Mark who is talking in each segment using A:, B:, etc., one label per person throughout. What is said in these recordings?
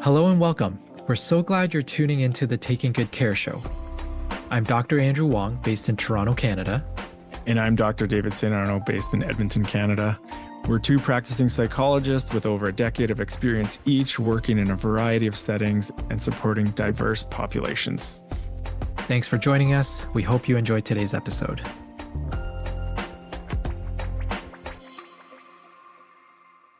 A: Hello and welcome. We're so glad you're tuning into the Taking Good Care show. I'm Dr. Andrew Wong, based in Toronto, Canada.
B: And I'm Dr. David St. Arno, based in Edmonton, Canada. We're two practicing psychologists with over a decade of experience each, working in a variety of settings and supporting diverse populations.
A: Thanks for joining us. We hope you enjoyed today's episode.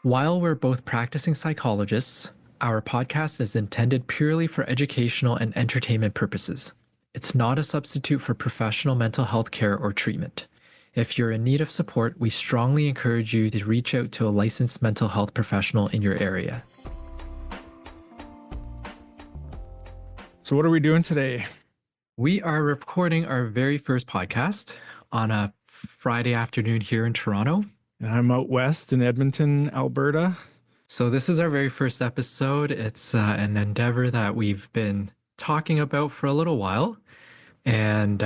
A: While we're both practicing psychologists, our podcast is intended purely for educational and entertainment purposes. It's not a substitute for professional mental health care or treatment. If you're in need of support, we strongly encourage you to reach out to a licensed mental health professional in your area.
B: So what are we doing today?
A: We are recording our very first podcast on a Friday afternoon here in Toronto.
B: And I'm out west in Edmonton, Alberta.
A: So this is our very first episode. It's an endeavor that we've been talking about for a little while. And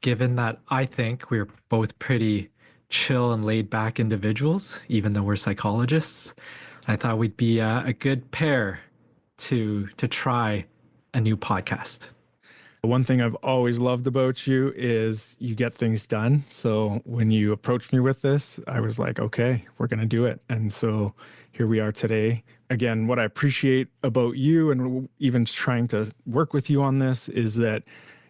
A: given that I think we're both pretty chill and laid back individuals, even though we're psychologists, I thought we'd be a good pair to try a new podcast.
B: One thing I've always loved about you is you get things done. So when you approached me with this, I was like, okay, we're going to do it. And so here we are today. Again, what I appreciate about you and even trying to work with you on this is that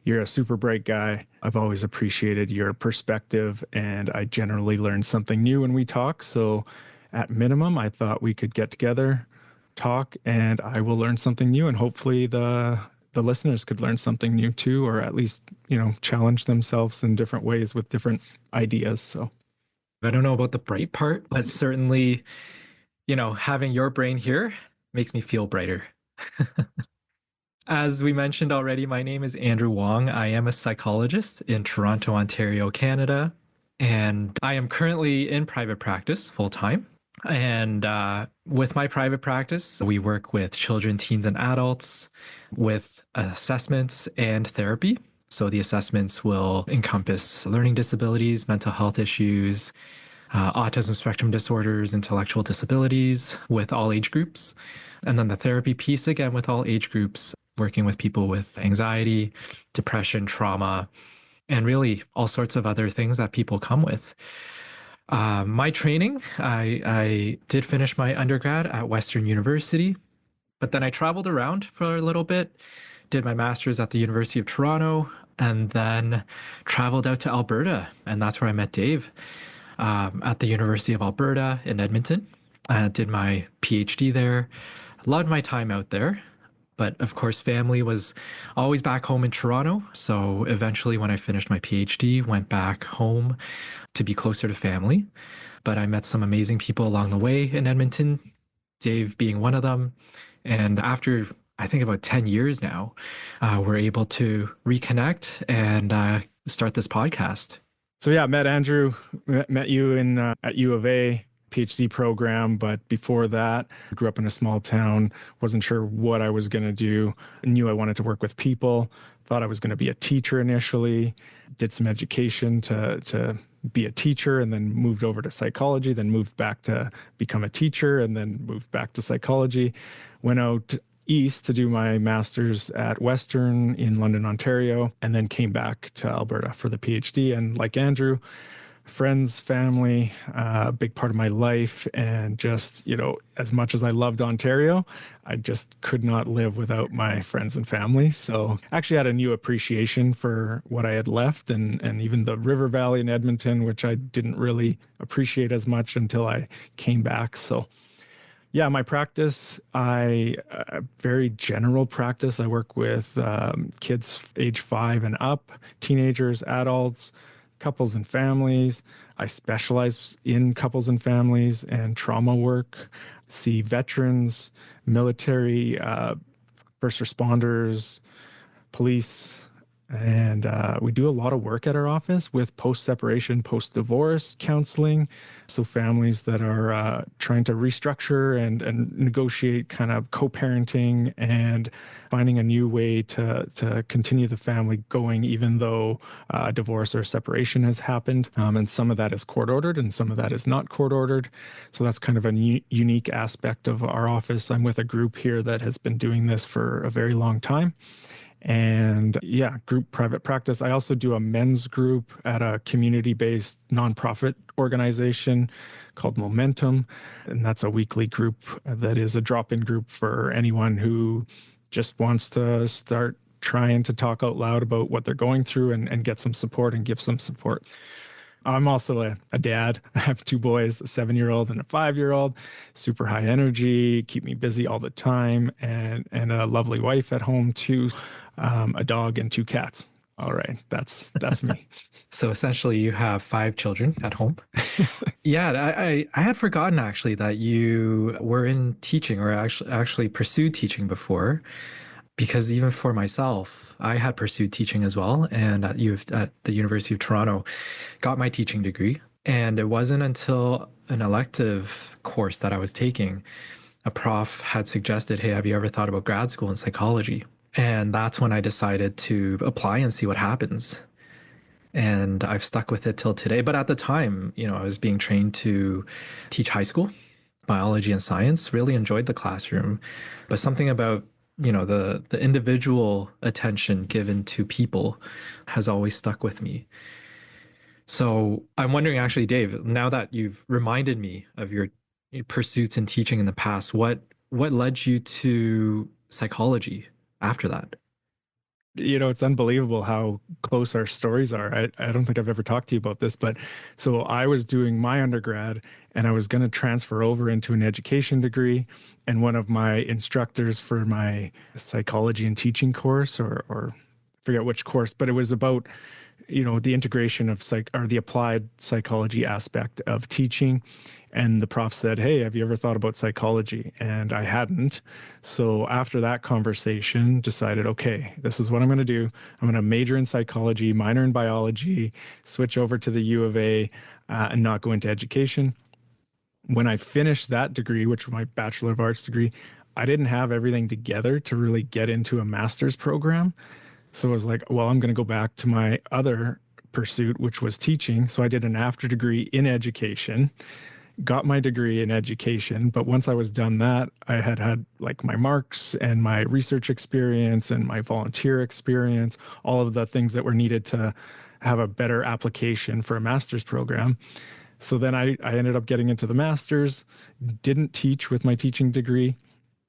B: you're a super bright guy. I've always appreciated your perspective, and I generally learn something new when we talk. So at minimum, I thought we could get together, talk, and I will learn something new, and hopefully the listeners could learn something new too, or at least, challenge themselves in different ways with different ideas. So
A: I don't know about the bright part, but certainly, having your brain here makes me feel brighter. As we mentioned already, my name is Andrew Wong. I am a psychologist in Toronto, Ontario, Canada, and I am currently in private practice full time. And with my private practice, we work with children, teens, and adults with assessments and therapy. So the assessments will encompass learning disabilities, mental health issues, autism spectrum disorders, intellectual disabilities with all age groups. And then the therapy piece, again, with all age groups, working with people with anxiety, depression, trauma, and really all sorts of other things that people come with. My training, I did finish my undergrad at Western University, but then I traveled around for a little bit, did my master's at the University of Toronto, and then traveled out to Alberta. And that's where I met Dave at the University of Alberta in Edmonton. I did my PhD there, loved my time out there. But of course, family was always back home in Toronto. So eventually, when I finished my PhD, went back home to be closer to family. But I met some amazing people along the way in Edmonton, Dave being one of them. And after, I think, about 10 years now, we're able to reconnect and start this podcast.
B: So yeah, met Andrew, met you in at U of A. PhD program, but before that, I grew up in a small town, wasn't sure what I was going to do, knew I wanted to work with people, thought I was going to be a teacher initially, did some education to be a teacher, and then moved over to psychology, then moved back to become a teacher, and then moved back to psychology, went out east to do my master's at Western in London, Ontario, and then came back to Alberta for the PhD. And like Andrew, friends, family, a big part of my life. And just, as much as I loved Ontario, I just could not live without my friends and family. So actually had a new appreciation for what I had left and even the River Valley in Edmonton, which I didn't really appreciate as much until I came back. So yeah, my practice, very general practice. I work with kids age 5 and up, teenagers, adults, couples and families. I specialize in couples and families and trauma work, see veterans, military, first responders, police, And we do a lot of work at our office with post-separation, post-divorce counseling. So families that are trying to restructure and negotiate kind of co-parenting and finding a new way to continue the family going, even though divorce or separation has happened. And some of that is court ordered and some of that is not court ordered. So that's kind of a unique aspect of our office. I'm with a group here that has been doing this for a very long time. And yeah, group private practice. I also do a men's group at a community-based nonprofit organization called Momentum. And that's a weekly group that is a drop-in group for anyone who just wants to start trying to talk out loud about what they're going through and get some support and give some support. I'm also a dad. I have two boys, a 7-year-old and a 5-year-old, super high energy, keep me busy all the time, and a lovely wife at home too, a dog and two cats. All right, that's me.
A: So essentially, you have 5 children at home. Yeah, I had forgotten actually that you were in teaching or actually pursued teaching before, because even for myself, I had pursued teaching as well, and at the University of Toronto, got my teaching degree. And it wasn't until an elective course that I was taking, a prof had suggested, "Hey, have you ever thought about grad school in psychology?" And that's when I decided to apply and see what happens. And I've stuck with it till today. But at the time, I was being trained to teach high school biology and science, really enjoyed the classroom, but something about, the individual attention given to people has always stuck with me. So I'm wondering actually, Dave, now that you've reminded me of your pursuits in teaching in the past, what led you to psychology after that?
B: It's unbelievable how close our stories are. I don't think I've ever talked to you about this, but so I was doing my undergrad and I was going to transfer over into an education degree. And one of my instructors for my psychology and teaching course, or forget which course, but it was about the integration of psych or the applied psychology aspect of teaching. And the prof said, "Hey, have you ever thought about psychology?" And I hadn't. So after that conversation, decided, okay, this is what I'm going to do. I'm going to major in psychology, minor in biology, switch over to the U of A, and not go into education. When I finished that degree, which was my Bachelor of Arts degree, I didn't have everything together to really get into a master's program. So I was like, well, I'm going to go back to my other pursuit, which was teaching. So I did an after degree in education, got my degree in education. But once I was done that, I had like my marks and my research experience and my volunteer experience, all of the things that were needed to have a better application for a master's program. So then I ended up getting into the master's, didn't teach with my teaching degree,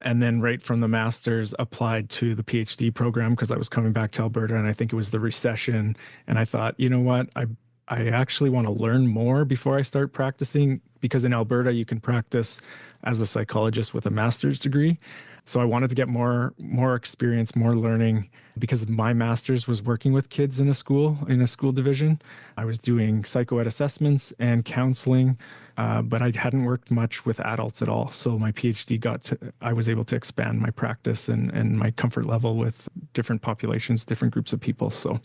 B: and then right from the master's applied to the PhD program because I was coming back to Alberta and I think it was the recession. And I thought, you know what? I actually want to learn more before I start practicing because in Alberta you can practice as a psychologist with a master's degree. So I wanted to get more experience, more learning because my master's was working with kids in a school division. I was doing psychoed assessments and counseling, but I hadn't worked much with adults at all. So my PhD I was able to expand my practice and my comfort level with different populations, different groups of people. So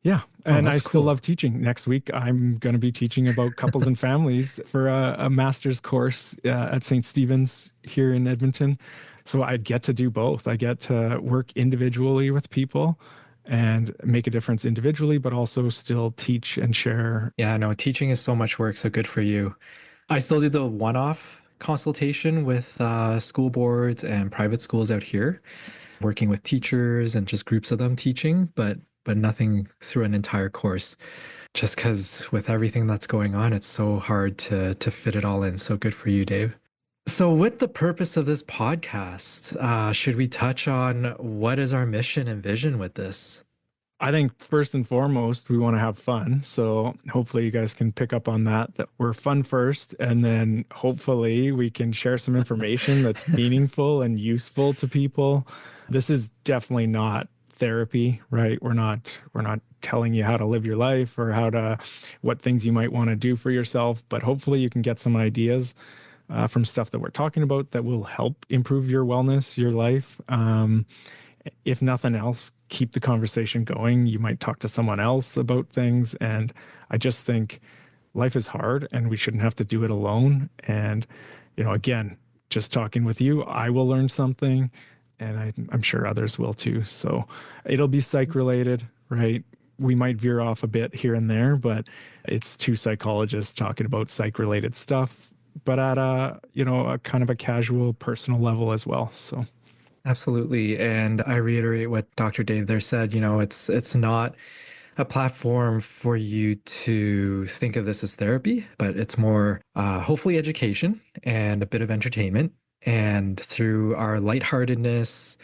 B: yeah,
A: Oh,
B: and I
A: that's
B: still
A: cool.
B: love teaching. Next week, I'm going to be teaching about couples and families for a master's course at St. Stephen's here in Edmonton. So I get to do both. I get to work individually with people and make a difference individually, but also still teach and share.
A: Yeah, no, teaching is so much work, so good for you. I still do the one-off consultation with school boards and private schools out here, working with teachers and just groups of them teaching, but nothing through an entire course. Just because with everything that's going on, it's so hard to fit it all in. So good for you, Dave. So, with the purpose of this podcast, should we touch on what is our mission and vision with this?
B: I think first and foremost, we want to have fun. So hopefully you guys can pick up on that we're fun first, and then hopefully we can share some information that's meaningful and useful to people. This is definitely not therapy, right? We're not telling you how to live your life or what things you might want to do for yourself, but hopefully you can get some ideas from stuff that we're talking about that will help improve your wellness, your life. if nothing else, keep the conversation going. You might talk to someone else about things. And I just think life is hard and we shouldn't have to do it alone. And, again, just talking with you, I will learn something and I'm sure others will too. So it'll be psych related, right? We might veer off a bit here and there, but it's two psychologists talking about psych related stuff, but at a kind of a casual personal level as well. So
A: Absolutely. And I reiterate what Dr. Dave there said, it's not a platform for you to think of this as therapy, but it's more hopefully education and a bit of entertainment. And through our lightheartedness,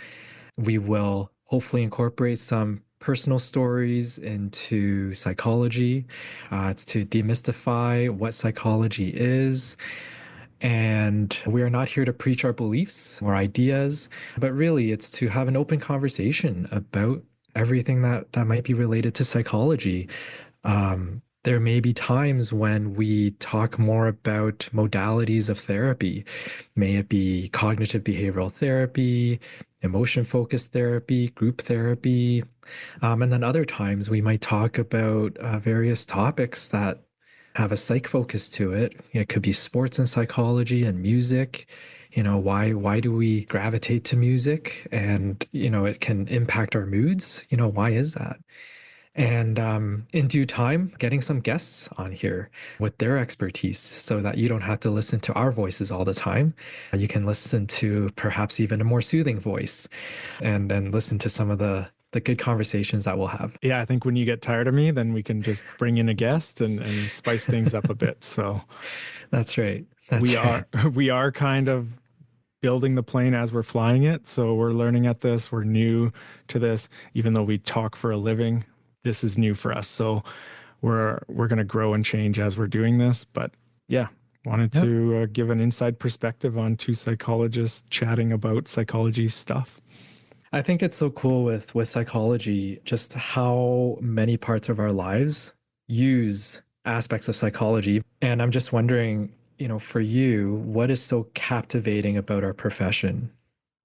A: we will hopefully incorporate some personal stories into psychology. It's to demystify what psychology is. And we are not here to preach our beliefs or ideas, but really it's to have an open conversation about everything that might be related to psychology. There may be times when we talk more about modalities of therapy. May it be cognitive behavioral therapy, emotion focused therapy, group therapy. And then other times we might talk about various topics that have a psych focus to it. It could be sports and psychology and music. Why do we gravitate to music? And, it can impact our moods. Why is that? And in due time, getting some guests on here with their expertise so that you don't have to listen to our voices all the time. You can listen to perhaps even a more soothing voice and then listen to some of the good conversations that we'll have.
B: yeah, I think when you get tired of me, then we can just bring in a guest and spice things up a bit. So
A: That's right.
B: we
A: That's
B: are
A: right.
B: we are kind of building the plane as we're flying it. So we're learning at this. We're new to this, even though we talk for a living. This is new for us. So we're going to grow and change as we're doing this. But yeah, wanted
A: Yep.
B: to give an inside perspective on two psychologists chatting about psychology stuff.
A: I think it's so cool with psychology, just how many parts of our lives use aspects of psychology. And I'm just wondering, for you, what is so captivating about our profession?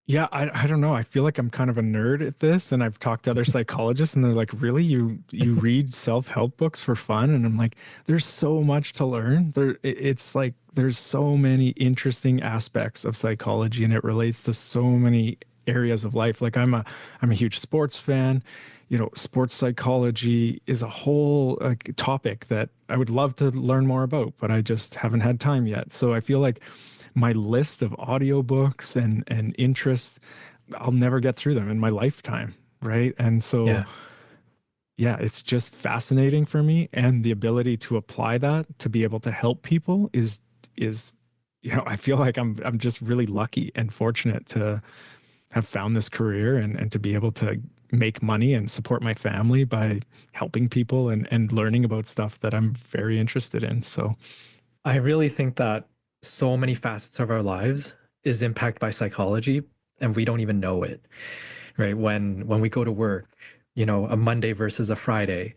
B: Yeah, I don't know. I feel like I'm kind of a nerd at this, and I've talked to other psychologists, and they're like, "Really, you read self-help books for fun?" And I'm like, "There's so much to learn. It's like there's so many interesting aspects of psychology, and it relates to so many areas of life. Like I'm a huge sports fan. Sports psychology is a whole topic that I would love to learn more about, but I just haven't had time yet. So I feel like my list of audiobooks and interests, I'll never get through them in my lifetime, right? And so,
A: Yeah.
B: yeah, it's just fascinating for me, and the ability to apply that to be able to help people is I feel like I'm just really lucky and fortunate to have found this career and to be able to make money and support my family by helping people and learning about stuff that I'm very interested in. So,
A: I really think that so many facets of our lives is impacted by psychology and we don't even know it, right? When we go to work, a Monday versus a Friday,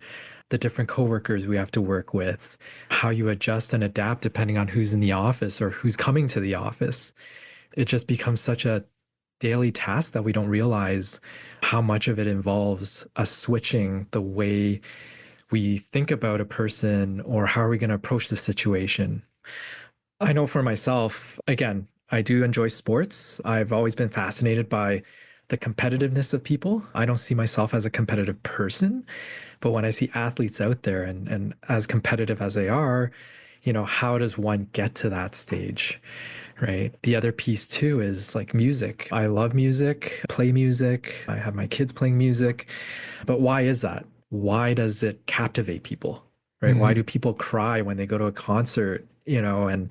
A: the different coworkers we have to work with, how you adjust and adapt depending on who's in the office or who's coming to the office. It just becomes such a daily task that we don't realize how much of it involves us switching the way we think about a person or how are we going to approach the situation. I know for myself, again, I do enjoy sports. I've always been fascinated by the competitiveness of people. I don't see myself as a competitive person, but when I see athletes out there and as competitive as they are, how does one get to that stage, right? The other piece too is like music. I love music, play music. I have my kids playing music. But why is that? Why does it captivate people, right? Why do
B: mhm,
A: people cry when they go to a concert, and,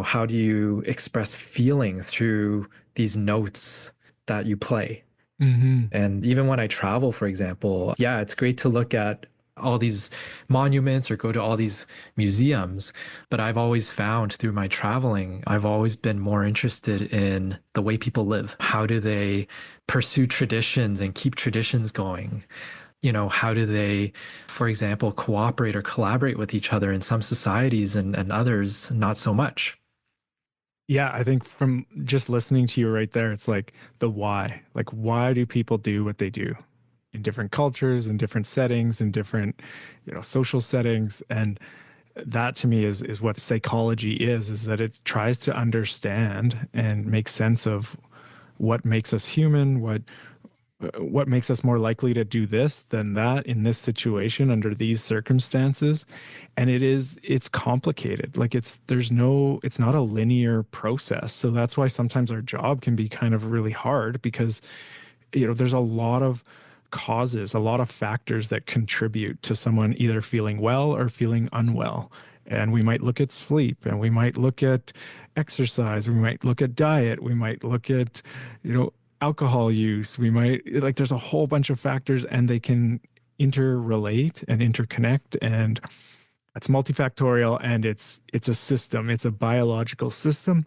A: how do you express feeling through these notes that you play?
B: mhm.
A: And even when I travel, for example, yeah, it's great to look at all these monuments or go to all these museums. But I've always found through my traveling, I've always been more interested in the way people live. How do they pursue traditions and keep traditions going? How do they, for example, cooperate or collaborate with each other in some societies and others not so much?
B: Yeah, I think from just listening to you right there, it's like the why. Like, why do people do what they do in different cultures, in different settings, in different, social settings? And that to me is what psychology is that it tries to understand and make sense of what makes us human, what makes us more likely to do this than that in this situation under these circumstances. And it's complicated. Like it's not a linear process. So that's why sometimes our job can be kind of really hard because there's a lot of causes, a lot of factors that contribute to someone either feeling well or feeling unwell. And we might look at sleep, and we might look at exercise, we might look at diet, we might look at, you know, alcohol use. We might like there's a whole bunch of factors and they can interrelate and interconnect, and it's multifactorial, and it's a system, it's a biological system.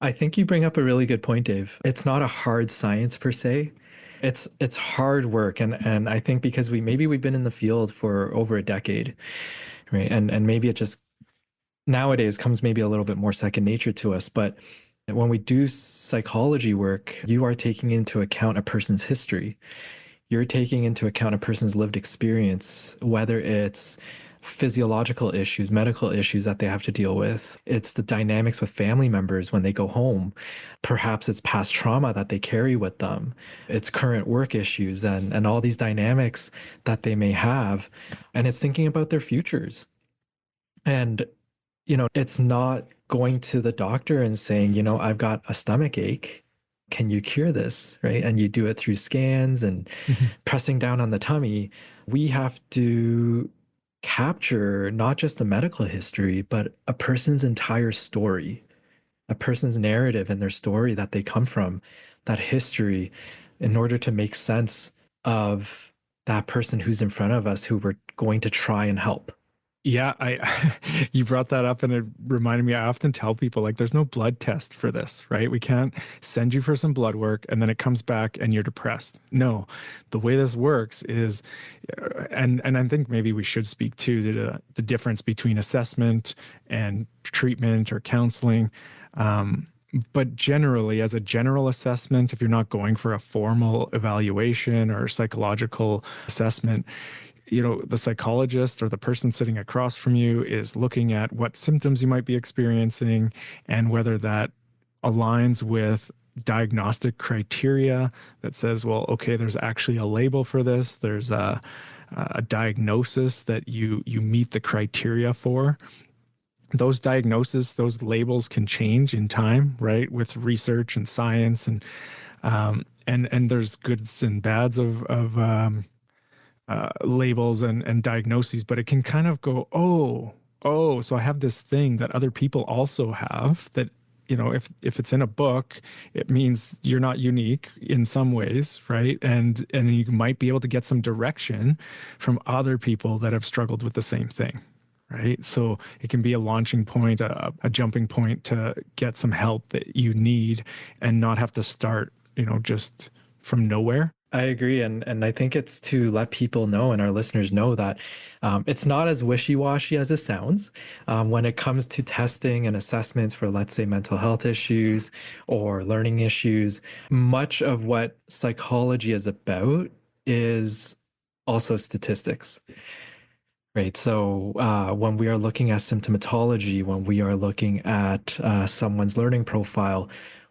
A: I think you bring up a really good point, Dave. It's not a hard science per se. It's hard work, and I think because we've been in the field for over a decade, right? And maybe it just nowadays comes maybe a little bit more second nature to us, but when we do psychology work, you are taking into account a person's history. You're taking into account a person's lived experience, whether it's physiological issues, medical issues that they have to deal with. It's the dynamics with family members when they go home. Perhaps it's past trauma that they carry with them. It's current work issues and all these dynamics that they may have. And it's thinking about their futures. And, it's not going to the doctor and saying, I've got a stomach ache. Can you cure this? Right. And you do it through scans and
B: Mhm.
A: pressing down on the tummy. We have to capture not just the medical history, but a person's entire story, a person's narrative and their story that they come from, that history, in order to make sense of that person who's in front of us who we're going to try and help.
B: Yeah, I you brought that up and it reminded me, I often tell people like there's no blood test for this, right? We can't send you for some blood work and then it comes back and you're depressed. No. The way this works is and I think maybe we should speak to the difference between assessment and treatment or counseling. But generally, as a general assessment, if you're not going for a formal evaluation or psychological assessment, the psychologist or the person sitting across from you is looking at what symptoms you might be experiencing and whether that aligns with diagnostic criteria that says, well, okay, there's actually a label for this. There's a diagnosis that you meet the criteria for. Those diagnoses, those labels can change in time, right? With research and science and there's goods and bads of labels and diagnoses, but it can kind of go, oh, so I have this thing that other people also have that, if it's in a book, it means you're not unique in some ways, right? And you might be able to get some direction from other people that have struggled with the same thing. Right. So it can be a launching point, a jumping point to get some help that you need and not have to start, just from nowhere.
A: I agree, and I think it's to let people know and our listeners know that it's not as wishy-washy as it sounds when it comes to testing and assessments for, let's say, mental health issues or learning issues. Much of what psychology is about is also statistics. Right. So when we are looking at symptomatology, when we are looking at someone's learning profile,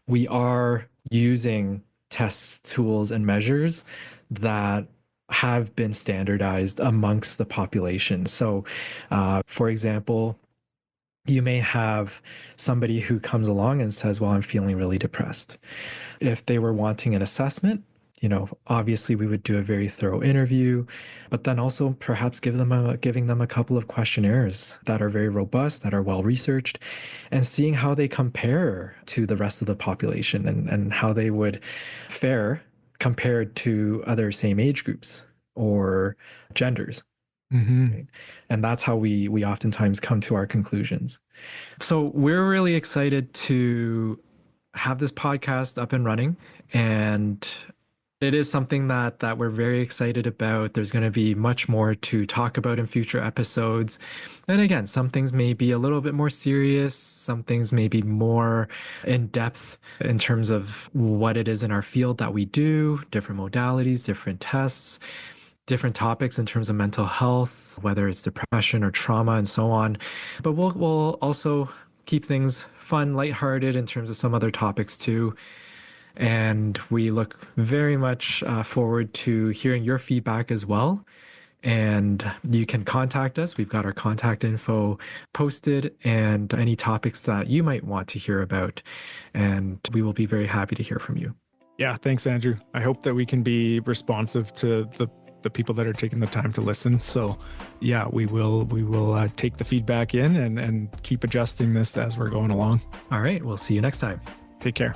A: we are using tests, tools, and measures that have been standardized amongst the population. So, for example, you may have somebody who comes along and says, well, I'm feeling really depressed. If they were wanting an assessment, obviously we would do a very thorough interview, but then also perhaps giving them a couple of questionnaires that are very robust, that are well researched, and seeing how they compare to the rest of the population and how they would fare compared to other same age groups or genders.
B: Hmm.
A: Right? And that's how we oftentimes come to our conclusions. So we're really excited to have this podcast up and running and It is something that we're very excited about. There's going to be much more to talk about in future episodes. And again, some things may be a little bit more serious, some things may be more in depth in terms of what it is in our field that we do, different modalities, different tests, different topics in terms of mental health, whether it's depression or trauma and so on. But we'll also keep things fun, lighthearted in terms of some other topics too. And we look very much forward to hearing your feedback as well. And you can contact us. We've got our contact info posted and any topics that you might want to hear about. And we will be very happy to hear from you.
B: Yeah, thanks, Andrew. I hope that we can be responsive to the people that are taking the time to listen. So, yeah, we will take the feedback in and keep adjusting this as we're going along.
A: All right. We'll see you next time.
B: Take care.